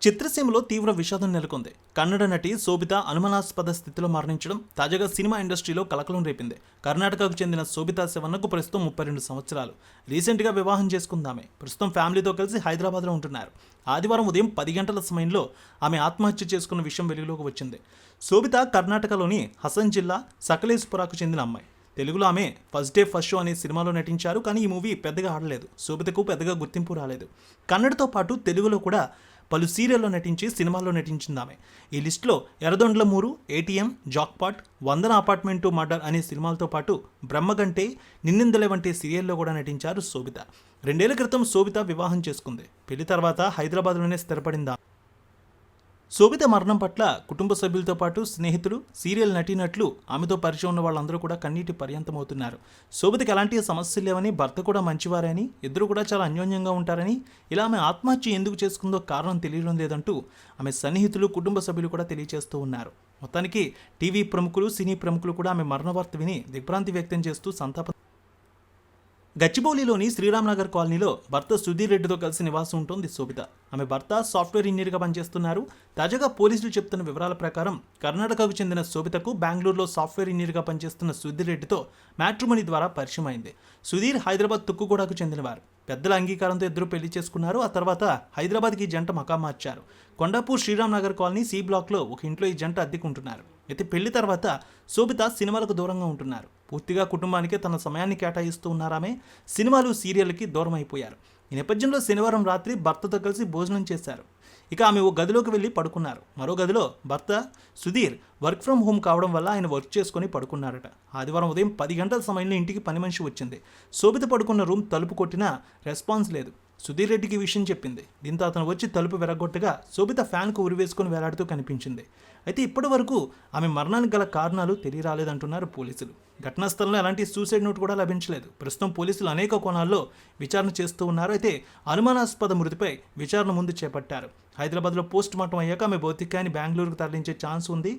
చిత్రసీమలో తీవ్ర విషాదం నెలకొంది. కన్నడ నటి శోభిత అనుమానాస్పద స్థితిలో మరణించడం తాజాగా సినిమా ఇండస్ట్రీలో కలకలం రేపింది. కర్ణాటకకు చెందిన శోభిత శివన్నకు ప్రస్తుతం 32 సంవత్సరాలు. రీసెంట్గా వివాహం చేసుకుందామె. ప్రస్తుతం ఫ్యామిలీతో కలిసి హైదరాబాద్లో ఉంటున్నారు. ఆదివారం ఉదయం 10 గంటల సమయంలో ఆమె ఆత్మహత్య చేసుకున్న విషయం వెలుగులోకి వచ్చింది. శోభిత కర్ణాటకలోని హసన్ జిల్లా సకలేశ్పురాకు చెందిన అమ్మాయి. తెలుగులో ఆమె ఫస్ట్ డే ఫస్ట్ షో అనే సినిమాలో నటించారు. కానీ ఈ మూవీ పెద్దగా ఆడలేదు. శోభితకు పెద్దగా గుర్తింపు రాలేదు. కన్నడతో పాటు తెలుగులో కూడా పలు సీరియల్లో నటించి సినిమాల్లో నటించింది ఆమె. ఈ లిస్టులో ఎర్రదొండ్లమూరు, ఏటీఎం, జాక్పాట్, వందన అపార్ట్మెంటు మర్డర్ అనే సినిమాలతో పాటు బ్రహ్మగంటే, నిన్నిందలే వంటి సీరియల్లో కూడా నటించారు శోభిత. 2 ఏళ్ల క్రితం శోభిత వివాహం చేసుకుంది. పెళ్లి తర్వాత హైదరాబాద్లోనే స్థిరపడింది. శోభిత మరణం పట్ల కుటుంబ సభ్యులతో పాటు స్నేహితులు, సీరియల్ నటీనటులు, ఆమెతో పరిచయం ఉన్న వాళ్ళందరూ కూడా కన్నీటి పర్యంతమవుతున్నారు. శోభితకి ఎలాంటి సమస్యలు లేవని, భర్త కూడా మంచివారే అని, ఇద్దరు కూడా చాలా అన్యోన్యంగా ఉంటారని, ఇలా ఆమె ఆత్మహత్య ఎందుకు చేసుకుందో కారణం తెలియడం లేదంటూ ఆమె సన్నిహితులు, కుటుంబ సభ్యులు కూడా తెలియజేస్తూ ఉన్నారు. మొత్తానికి టీవీ ప్రముఖులు, సినీ ప్రముఖులు కూడా ఆమె మరణ వార్త విని దిగ్భ్రాంతి వ్యక్తం చేస్తూ సంతాపం. గచ్చిబౌలిలోని శ్రీరామ్నగర్ కాలనీలో భర్త సుధీర్ రెడ్డితో కలిసి నివాసం ఉంటుంది శోభిత. ఆమె భర్త సాఫ్ట్వేర్ ఇంజనీర్గా పనిచేస్తున్నారు. తాజాగా పోలీసులు చెప్తున్న వివరాల ప్రకారం కర్ణాటకకు చెందిన శోభితకు బెంగళూరులో సాఫ్ట్వేర్ ఇంజనీర్గా పనిచేస్తున్న సుధీర్ రెడ్డితో మ్యాట్రిమోనీ ద్వారా పరిచయం అయింది. సుధీర్ హైదరాబాద్ తుక్కుగూడకు చెందినవారు. పెద్దల అంగీకారంతో ఇద్దరు పెళ్లి చేసుకున్నారు. ఆ తర్వాత హైదరాబాద్కి ఈ జంట మకాం మార్చారు. కొండాపూర్ శ్రీరామ్నగర్ కాలనీ సి బ్లాక్లో ఒక ఇంట్లో ఈ జంట అద్దెకుంటున్నారు. అయితే పెళ్లి తర్వాత శోభిత సినిమాలకు దూరంగా ఉంటున్నారు. పూర్తిగా కుటుంబానికే తన సమయాన్ని కేటాయిస్తూ ఉన్నారామె. సినిమాలు, సీరియల్కి దూరం అయిపోయారు. ఈ నేపథ్యంలో శనివారం రాత్రి భర్తతో కలిసి భోజనం చేశారు. ఇక ఆమె ఓ గదిలోకి వెళ్ళి పడుకున్నారు. మరో గదిలో భర్త సుధీర్ వర్క్ ఫ్రమ్ హోమ్ కావడం వల్ల ఆయన వర్క్ చేసుకుని పడుకున్నారట. ఆదివారం ఉదయం 10 గంటల సమయంలో ఇంటికి పని మనిషి వచ్చింది. శోభిత పడుకున్న రూమ్ తలుపు కొట్టినా రెస్పాన్స్ లేదు. సుధీర్ రెడ్డికి విషయం చెప్పింది. దీంతో అతను వచ్చి తలుపు విరగొట్టగా శోభిత ఫ్యాన్కు ఉరివేసుకుని వేలాడుతూ కనిపించింది. అయితే ఇప్పటి వరకు ఆమె మరణానికి గల కారణాలు తెలియరాలేదంటున్నారు పోలీసులు. ఘటనా స్థలంలో ఎలాంటి సూసైడ్ నోట్ కూడా లభించలేదు. ప్రస్తుతం పోలీసులు అనేక కోణాల్లో విచారణ చేస్తూ ఉన్నారు. అయితే అనుమానాస్పద మృతిపై విచారణ ముందు చేపట్టారు. హైదరాబాద్లో పోస్ట్ మార్టం అయ్యాక ఆమె భౌతికాన్ని బెంగళూరుకు తరలించే ఛాన్స్ ఉంది.